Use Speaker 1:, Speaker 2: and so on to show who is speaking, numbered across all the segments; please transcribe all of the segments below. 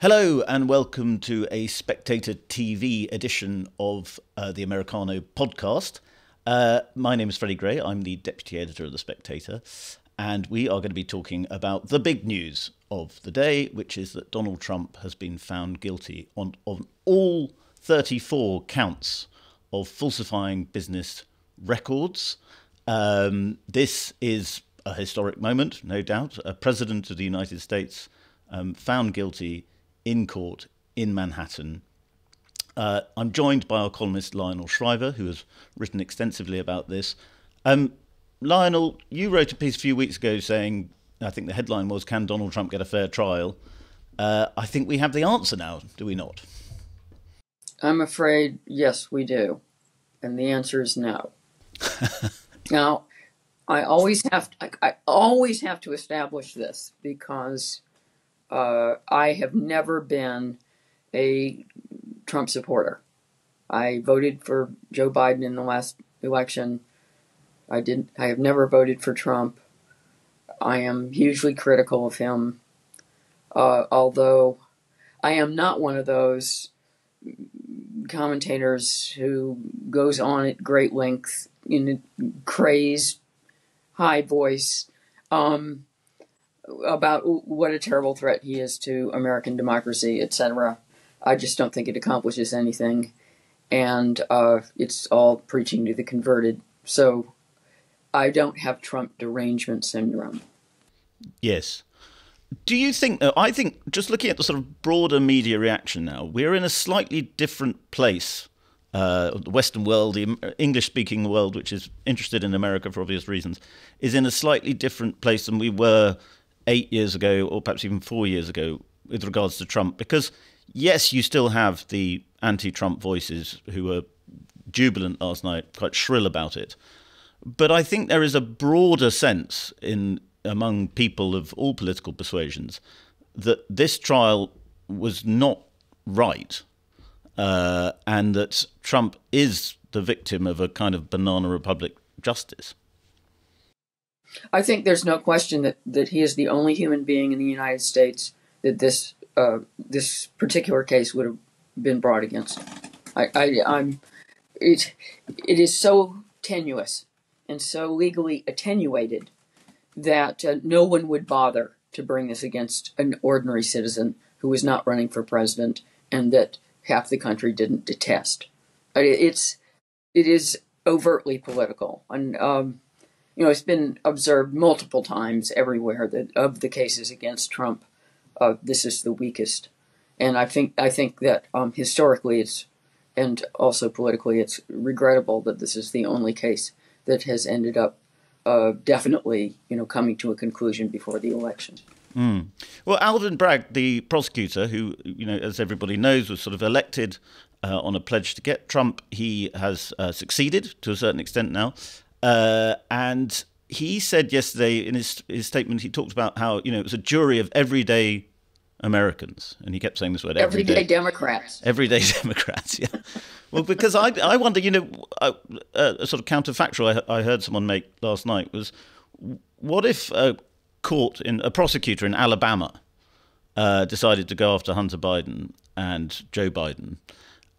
Speaker 1: Hello and welcome to a Spectator TV edition of the Americano podcast. My name is Freddy Gray. I'm the deputy editor of The Spectator, and we are going to be talking about the big news of the day, which is that Donald Trump has been found guilty on all 34 counts of falsifying business records. This is a historic moment, no doubt. A president of the United States found guilty in court in Manhattan. I'm joined by our columnist Lionel Shriver, who has written extensively about this. Lionel, you wrote a piece a few weeks ago saying, I think the headline was, "Can Donald Trump get a fair trial?" I think we have the answer now, do we not?
Speaker 2: I'm afraid, yes, we do. And the answer is no. Now, I always have to establish this because I have never been a Trump supporter. I voted for Joe Biden in the last election. I have never voted for Trump. I am hugely critical of him, although I am not one of those commentators who goes on at great length in a crazed, high voice about what a terrible threat he is to American democracy, etc. I just don't think it accomplishes anything, and it's all preaching to the converted. So I don't have Trump derangement syndrome.
Speaker 1: Yes. Do you think, I think, just looking at the sort of broader media reaction now, we're in a slightly different place. The Western world, the English-speaking world, which is interested in America for obvious reasons, is in a slightly different place than we were 8 years ago, or perhaps even 4 years ago, with regards to Trump. Because, yes, you still have the anti-Trump voices who were jubilant last night, quite shrill about it. But I think there is a broader sense among people of all political persuasions that this trial was not right, and that Trump is the victim of a kind of banana republic justice.
Speaker 2: I think there's no question that he is the only human being in the United States that this particular case would have been brought against. It is so tenuous and so legally attenuated that no one would bother to bring this against an ordinary citizen who was not running for president and that half the country didn't detest. It is overtly political, and it's been observed multiple times everywhere that of the cases against Trump, this is the weakest. And I think that historically and also politically, it's regrettable that this is the only case that has ended up definitely, coming to a conclusion before the election.
Speaker 1: Mm. Well, Alvin Bragg, the prosecutor, who, as everybody knows, was sort of elected on a pledge to get Trump, he has succeeded to a certain extent now. And he said yesterday in his statement, he talked about how, it was a jury of everyday Americans. And he kept saying this word,
Speaker 2: everyday Democrats.
Speaker 1: Everyday Democrats, yeah. Well, because I wonder, a sort of counterfactual I heard someone make last night was, what if a prosecutor in Alabama decided to go after Hunter Biden and Joe Biden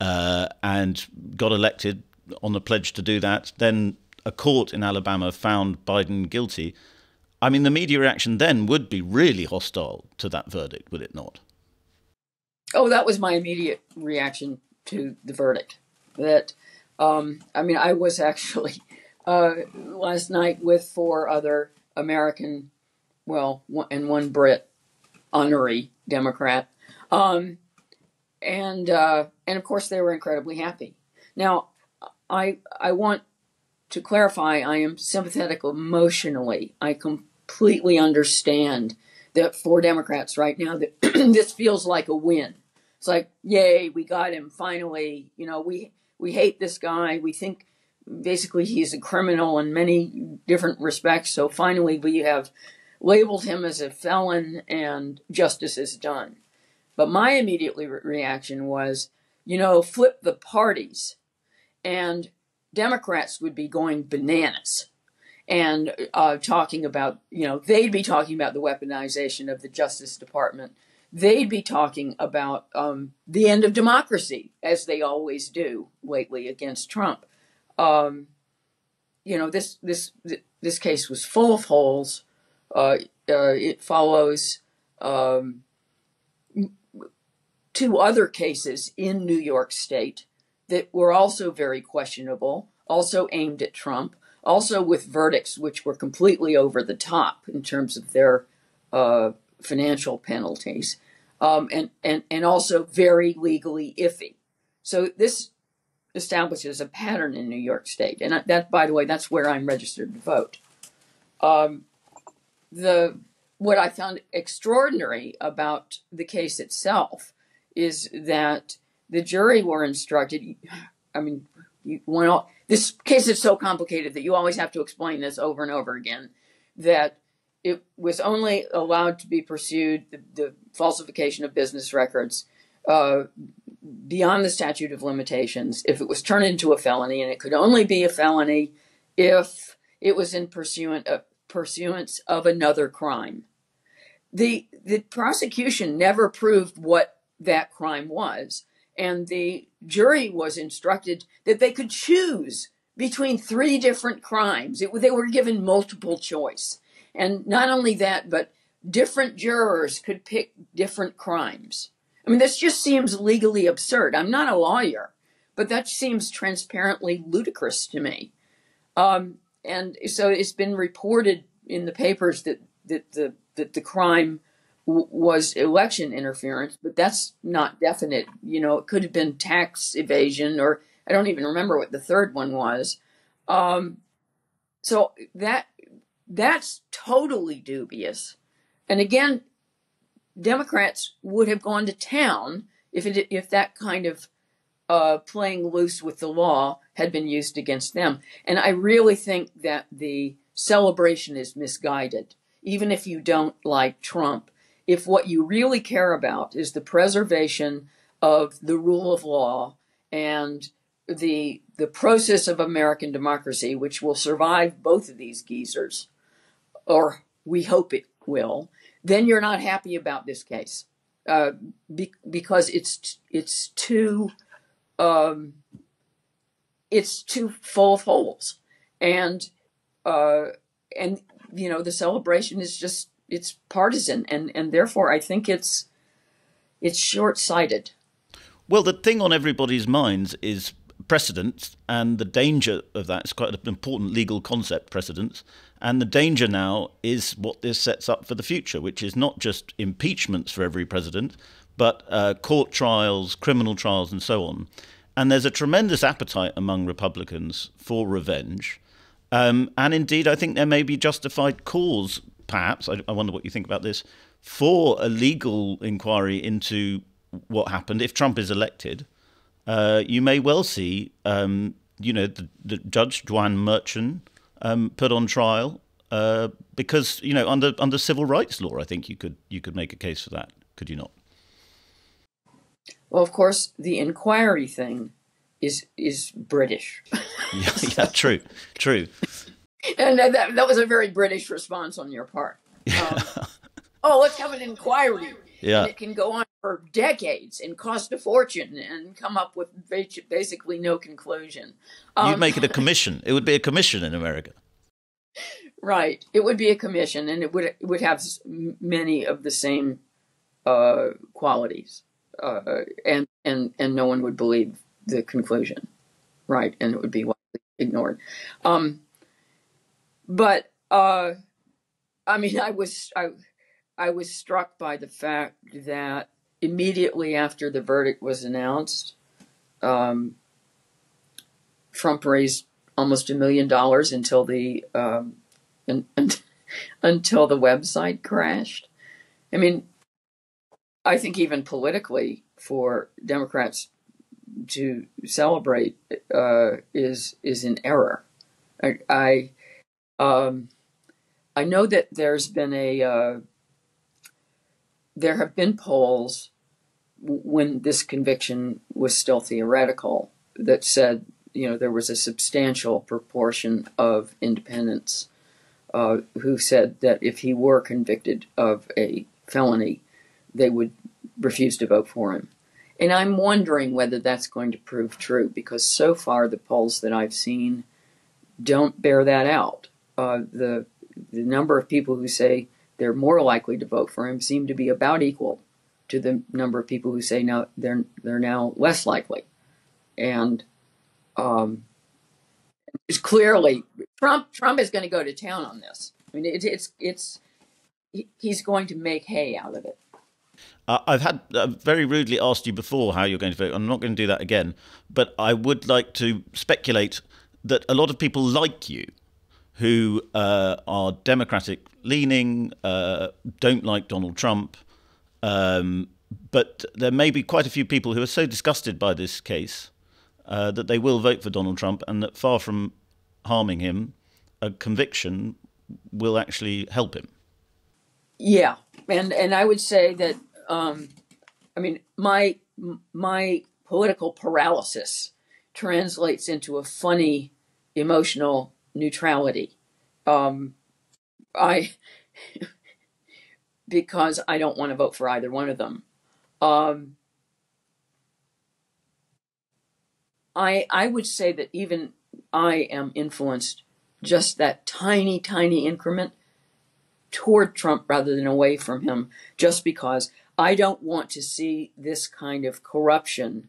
Speaker 1: and got elected on the pledge to do that, then a court in Alabama found Biden guilty? I mean, the media reaction then would be really hostile to that verdict, would it not?
Speaker 2: Oh, that was my immediate reaction to the verdict. That, I was actually last night with 4 other American, and one Brit, honorary Democrat, and of course they were incredibly happy. Now, I want to clarify, I am sympathetic emotionally. I completely understand that for Democrats right now, that this feels like a win. It's like, yay, we got him finally. We hate this guy. We think basically he's a criminal in many different respects. So finally we have labeled him as a felon and justice is done. But my immediate reaction was, flip the parties and Democrats would be going bananas and talking about, they'd be talking about the weaponization of the Justice Department. they'd be talking about the end of democracy, as they always do lately against Trump. This case was full of holes. It follows two other cases in New York State that were also very questionable, also aimed at Trump, also with verdicts which were completely over the top in terms of their financial penalties, and also very legally iffy. So this establishes a pattern in New York State, and that, by the way, that's where I'm registered to vote. What I found extraordinary about the case itself is that the jury were instructed. I mean, this case is so complicated that you always have to explain this over and over again, that it was only allowed to be pursued, the falsification of business records, beyond the statute of limitations if it was turned into a felony, and it could only be a felony if it was in pursuance of another crime. The prosecution never proved what that crime was, and the jury was instructed that they could choose between three different crimes. They were given multiple choice. And not only that, but different jurors could pick different crimes. I mean, this just seems legally absurd. I'm not a lawyer, but that seems transparently ludicrous to me. And so it's been reported in the papers that the crime was election interference, but that's not definite. It could have been tax evasion, or I don't even remember what the third one was. So that's totally dubious. And again, Democrats would have gone to town if that kind of playing loose with the law had been used against them. And I really think that the celebration is misguided. Even if you don't like Trump, if what you really care about is the preservation of the rule of law and the process of American democracy, which will survive both of these geezers, or we hope it will, then you're not happy about this case because it's too full of holes, and the celebration is just, it's partisan, and therefore I think it's short-sighted.
Speaker 1: Well, the thing on everybody's minds is precedents, and the danger of that is quite an important legal concept, precedents. And the danger now is what this sets up for the future, which is not just impeachments for every president, but court trials, criminal trials, and so on. And there's a tremendous appetite among Republicans for revenge. And indeed, I think there may be justified cause, perhaps, I wonder what you think about this, for a legal inquiry into what happened if Trump is elected. You may well see, the Judge Dwan Merchant put on trial because, under civil rights law, I think you could make a case for that, could you not?
Speaker 2: Well, of course, the inquiry thing is British.
Speaker 1: yeah, true.
Speaker 2: And that was a very British response on your part. Let's have an inquiry.
Speaker 1: Yeah.
Speaker 2: And it can go on for decades and cost a fortune and come up with basically no conclusion.
Speaker 1: You'd make it a commission. It would be a commission in America.
Speaker 2: Right. It would be a commission, and it would have many of the same qualities, and no one would believe the conclusion, right? And it would be widely ignored. But I mean, I was struck by the fact that immediately after the verdict was announced, Trump raised almost $1 million until the website crashed. I mean, I think even politically, for Democrats to celebrate is in error. I know that there have been polls when this conviction was still theoretical that said, there was a substantial proportion of independents who said that if he were convicted of a felony, they would refuse to vote for him. And I'm wondering whether that's going to prove true, because so far the polls that I've seen don't bear that out. The number of people who say they're more likely to vote for him seem to be about equal to the number of people who say now they're now less likely. And it's clearly Trump is going to go to town on this. I mean, he's going to make hay out of it.
Speaker 1: I've had very rudely asked you before how you're going to vote. I'm not going to do that again, but I would like to speculate that a lot of people like you, who are Democratic leaning, don't like Donald Trump, but there may be quite a few people who are so disgusted by this case that they will vote for Donald Trump, and that far from harming him, a conviction will actually help him.
Speaker 2: Yeah, and I would say that I mean my political paralysis translates into a funny emotional neutrality. Because I don't want to vote for either one of them. I would say that even I am influenced just that tiny increment toward Trump rather than away from him, just because I don't want to see this kind of corruption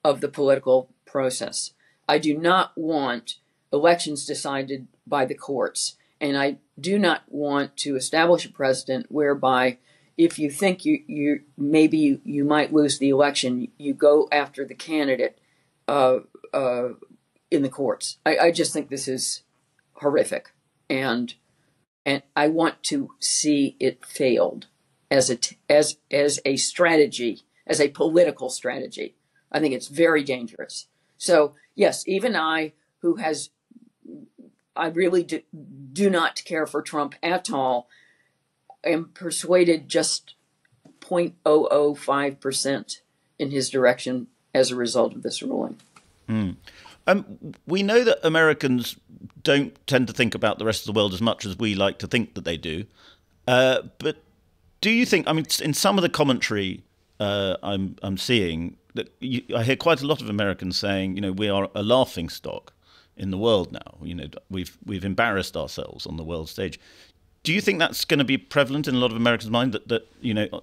Speaker 2: of the political process. I do not want elections decided by the courts, and I do not want to establish a precedent whereby if you think you maybe you might lose the election, you go after the candidate in the courts. I just think this is horrific, and I want to see it failed as a strategy, as a political strategy. I think it's very dangerous. So yes, even I really do not care for Trump at all, am persuaded just 0.005% in his direction as a result of this ruling.
Speaker 1: We know that Americans don't tend to think about the rest of the world as much as we like to think that they do. But do you think, I mean, in some of the commentary I'm seeing, that I hear quite a lot of Americans saying, we are a laughing stock in the world now. We've embarrassed ourselves on the world stage. Do you think that's going to be prevalent in a lot of Americans' mind, that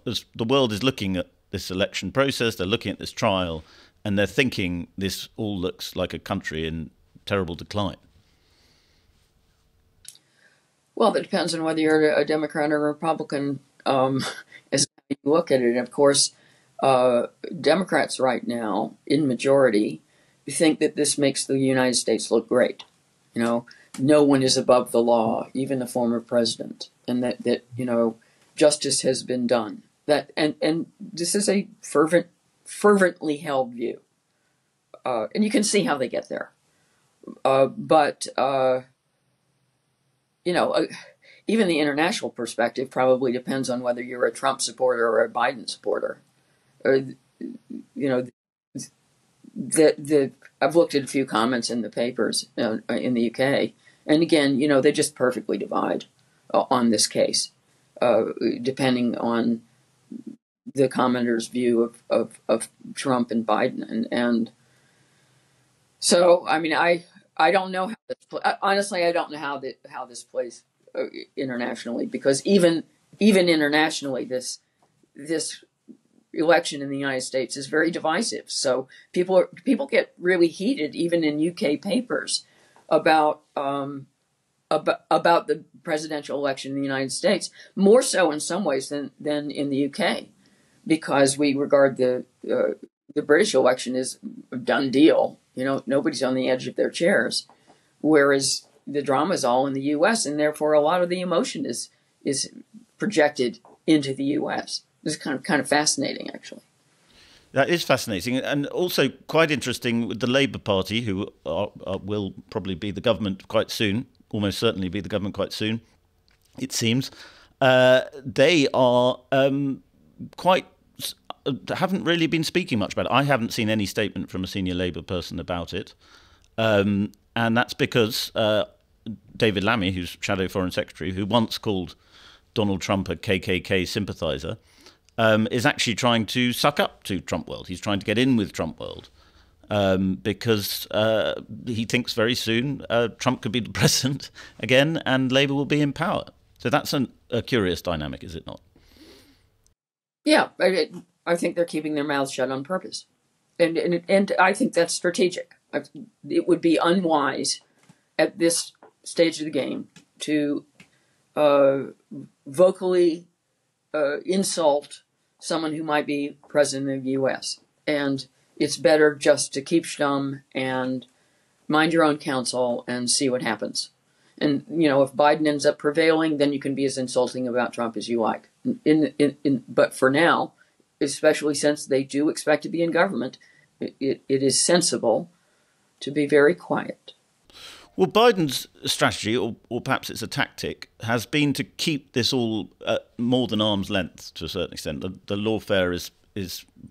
Speaker 1: as the world is looking at this election process, they're looking at this trial, and they're thinking this all looks like a country in terrible decline?
Speaker 2: Well, that depends on whether you're a Democrat or a Republican, as you look at it. Of course, Democrats right now, in majority, think that this makes the United States look great. No one is above the law, even the former president, and that justice has been done. And this is a fervently held view, and you can see how they get there. But even the international perspective probably depends on whether you're a Trump supporter or a Biden supporter. I've looked at a few comments in the papers in the UK, and again, they just perfectly divide on this case, depending on the commenter's view of Trump and Biden, and so I mean, I don't know how this honestly, I don't know how this plays internationally, because even internationally, this election in the United States is very divisive. So people get really heated, even in UK papers, about the presidential election in the United States, more so in some ways than in the UK, because we regard the British election as a done deal. Nobody's on the edge of their chairs, whereas the drama is all in the U.S., and therefore a lot of the emotion is projected into the U.S. It's kind of fascinating, actually.
Speaker 1: That is fascinating, and also quite interesting with the Labour Party, who will probably be the government quite soon, almost certainly be the government quite soon, it seems. They are haven't really been speaking much about it. I haven't seen any statement from a senior Labour person about it. And that's because David Lammy, who's Shadow Foreign Secretary, who once called Donald Trump a KKK sympathiser, is actually trying to suck up to Trump world. He's trying to get in with Trump world because he thinks very soon Trump could be the president again and Labour will be in power. So that's a curious dynamic, is it not?
Speaker 2: Yeah, I think they're keeping their mouths shut on purpose. And I think that's strategic. It would be unwise at this stage of the game to vocally insult someone who might be president of the U.S. And it's better just to keep stum and mind your own counsel and see what happens. And, you know, if Biden ends up prevailing, then you can be as insulting about Trump as you like. But for now, especially since they do expect to be in government, it is sensible to be very quiet.
Speaker 1: Well, Biden's strategy, or perhaps it's a tactic, has been to keep this all more than arm's length to a certain extent. The lawfare is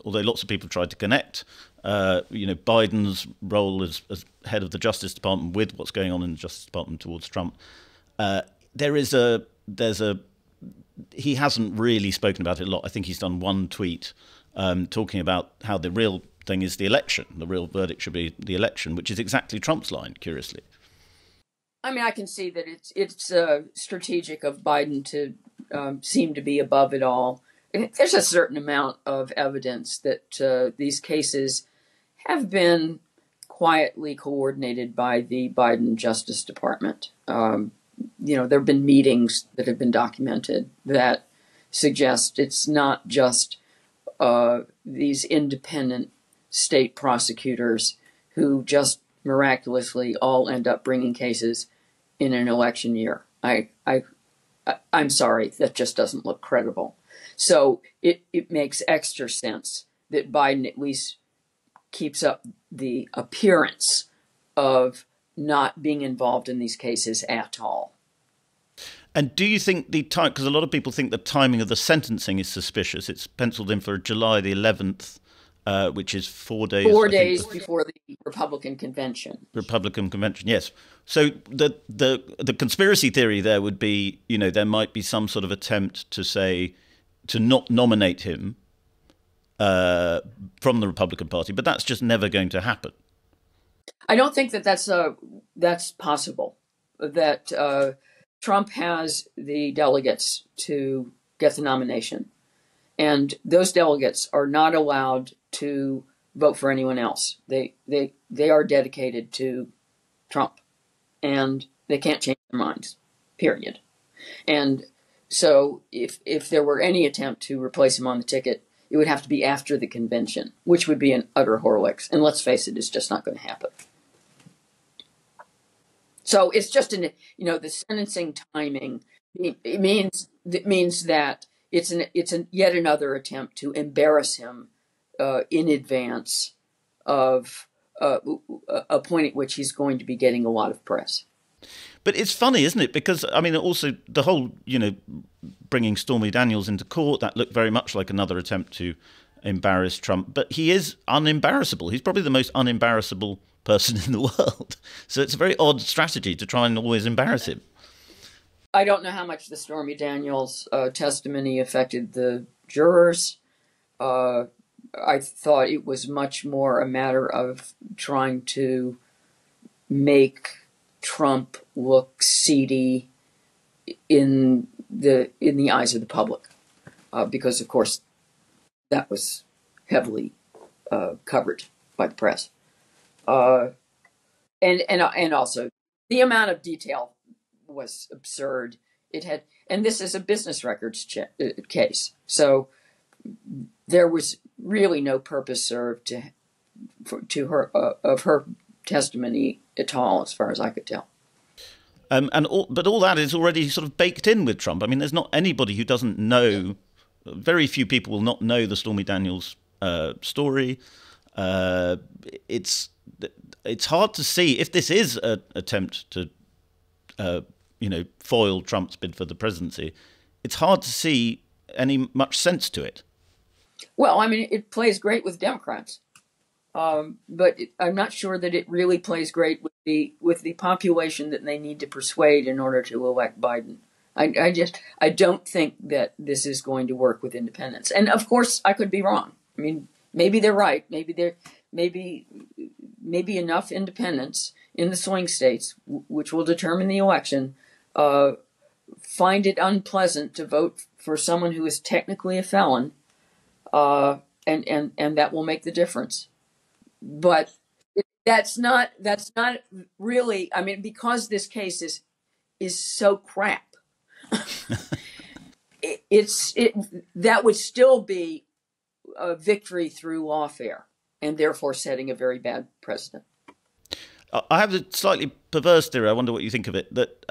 Speaker 1: although lots of people tried to connect, Biden's role as head of the Justice Department with what's going on in the Justice Department towards Trump. He hasn't really spoken about it a lot. I think he's done one tweet talking about how the real thing is the election. The real verdict should be the election, which is exactly Trump's line, curiously.
Speaker 2: I mean, I can see that it's strategic of Biden to seem to be above it all. There's a certain amount of evidence that these cases have been quietly coordinated by the Biden Justice Department. There have been meetings that have been documented that suggest it's not just these independent state prosecutors who just miraculously all end up bringing cases in an election year. I'm sorry, that just doesn't look credible. So it makes extra sense that Biden at least keeps up the appearance of not being involved in these cases at all.
Speaker 1: And do you think the time, because a lot of people think the timing of the sentencing is suspicious. It's penciled in for July the 11th, which is 4 days.
Speaker 2: 4 days before the Republican convention.
Speaker 1: Republican convention, yes. So the conspiracy theory there would be, there might be some sort of attempt to not nominate him from the Republican Party, but that's just never going to happen.
Speaker 2: I don't think that's possible. That Trump has the delegates to get the nomination, and those delegates are not allowed to vote for anyone else. They are dedicated to Trump, and they can't change their minds. Period. And so, if there were any attempt to replace him on the ticket, it would have to be after the convention, which would be an utter Horlicks. And let's face it, it's just not going to happen. So it's just the sentencing timing. It means that it's yet another attempt to embarrass him in advance of a point at which he's going to be getting a lot of press.
Speaker 1: But it's funny, isn't it? Because, I mean, also the whole, bringing Stormy Daniels into court, that looked very much like another attempt to embarrass Trump. But he is unembarrassable. He's probably the most unembarrassable person in the world. So it's a very odd strategy to try and always embarrass him.
Speaker 2: I don't know how much the Stormy Daniels testimony affected the jurors. I thought it was much more a matter of trying to make Trump look seedy in the eyes of the public, because of course that was heavily covered by the press, and also the amount of detail was absurd. And this is a business records case, so there was really no purpose served to her of her testimony at all, as far as I could tell.
Speaker 1: But all that is already sort of baked in with Trump. I mean, there's not anybody who doesn't know. Very few people will not know the Stormy Daniels story. It's hard to see if this is an attempt to foil Trump's bid for the presidency. It's hard to see much sense to it.
Speaker 2: Well, I mean, it plays great with Democrats. But I'm not sure that it really plays great with the population that they need to persuade in order to elect Biden. I don't think that this is going to work with independents. And of course, I could be wrong. I mean, maybe they're right. Maybe enough independents in the swing states, which will determine the election, find it unpleasant to vote for someone who is technically a felon, and that will make the difference. But that's not really. I mean, because this case is so crap. That would still be a victory through lawfare, and therefore setting a very bad precedent.
Speaker 1: I have a slightly perverse theory. I wonder what you think of it. That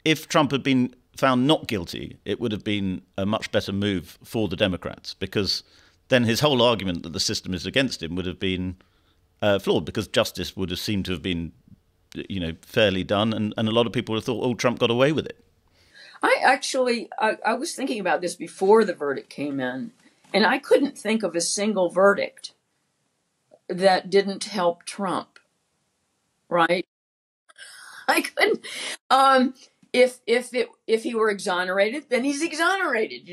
Speaker 1: if Trump had been found not guilty, it would have been a much better move for the Democrats, because then his whole argument that the system is against him would have been flawed, because justice would have seemed to have been, fairly done, and a lot of people would have thought, oh, Trump got away with it.
Speaker 2: I was thinking about this before the verdict came in, and I couldn't think of a single verdict that didn't help Trump. Right? I couldn't. If he were exonerated, then he's exonerated.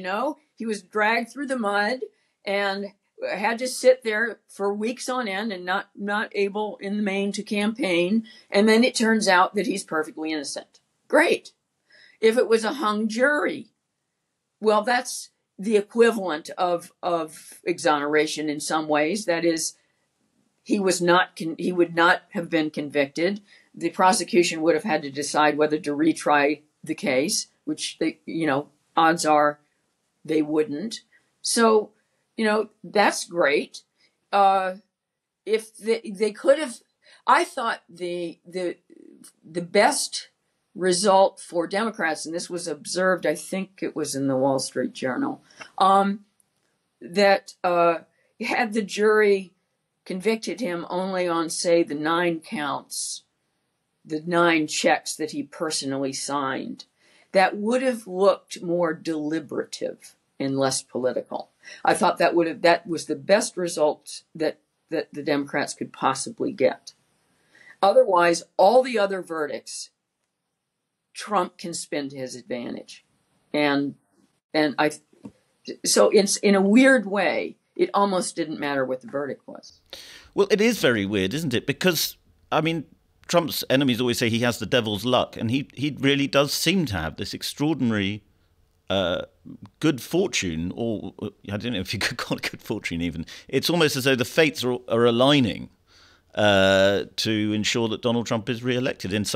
Speaker 2: He was dragged through the mud and had to sit there for weeks on end and not able in the main to campaign. And then it turns out that he's perfectly innocent. Great. If it was a hung jury, well, that's the equivalent of exoneration in some ways. That is, he would not have been convicted. The prosecution would have had to decide whether to retry the case, which odds are they wouldn't. So, that's great. If they could have, I thought the best result for Democrats, and this was observed, I think it was in the Wall Street Journal, that had the jury convicted him only on, say, the 9 counts, the 9 checks that he personally signed, that would have looked more deliberative and less political. I thought that was the best result that the Democrats could possibly get. Otherwise, all the other verdicts, Trump can spin to his advantage. So it's, in a weird way, it almost didn't matter what the verdict was.
Speaker 1: Well, it is very weird, isn't it? Because, I mean, Trump's enemies always say he has the devil's luck, and he really does seem to have this extraordinary good fortune, or I don't know if you could call it good fortune even. It's almost as though the fates are aligning to ensure that Donald Trump is re-elected and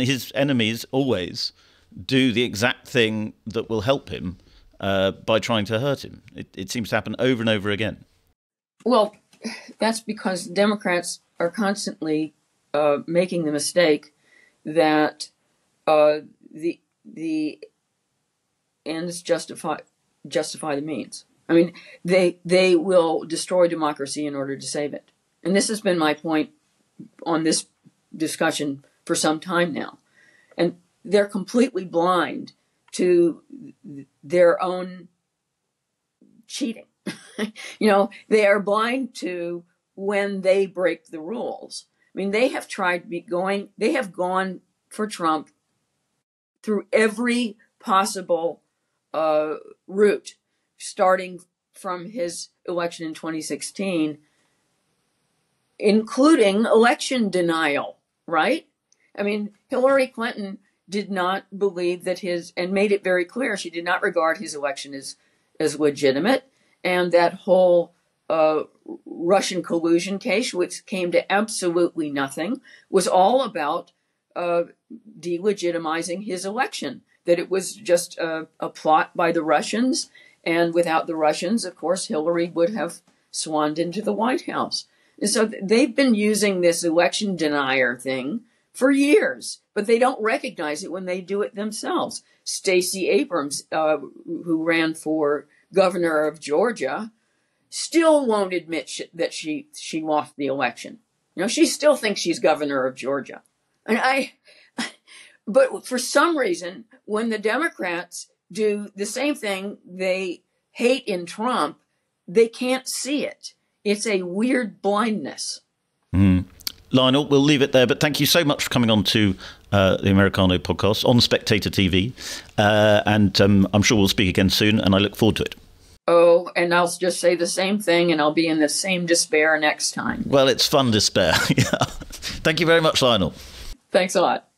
Speaker 1: his enemies always do the exact thing that will help him by trying to hurt him. It seems to happen over and over again. Well,
Speaker 2: that's because Democrats are constantly making the mistake that the ends justify the means. I mean, they will destroy democracy in order to save it. And this has been my point on this discussion for some time now. And they're completely blind to their own cheating. They are blind to when they break the rules. I mean, they have gone for Trump through every possible route, starting from his election in 2016, including election denial, right? I mean, Hillary Clinton did not believe that and made it very clear she did not regard his election as legitimate. And that whole Russian collusion case, which came to absolutely nothing, was all about delegitimizing his election, that it was just a plot by the Russians. And without the Russians, of course, Hillary would have swanned into the White House. And so they've been using this election denier thing for years, but they don't recognize it when they do it themselves. Stacey Abrams, who ran for governor of Georgia, still won't admit that she lost the election. She still thinks she's governor of Georgia. But for some reason, when the Democrats do the same thing they hate in Trump, they can't see it. It's a weird blindness.
Speaker 1: Lionel, we'll leave it there. But thank you so much for coming on to the Americano podcast on Spectator TV. And I'm sure we'll speak again soon, and I look forward to it.
Speaker 2: Oh, and I'll just say the same thing, and I'll be in the same despair next time.
Speaker 1: Well, it's fun despair. Yeah. Thank you very much, Lionel.
Speaker 2: Thanks a lot.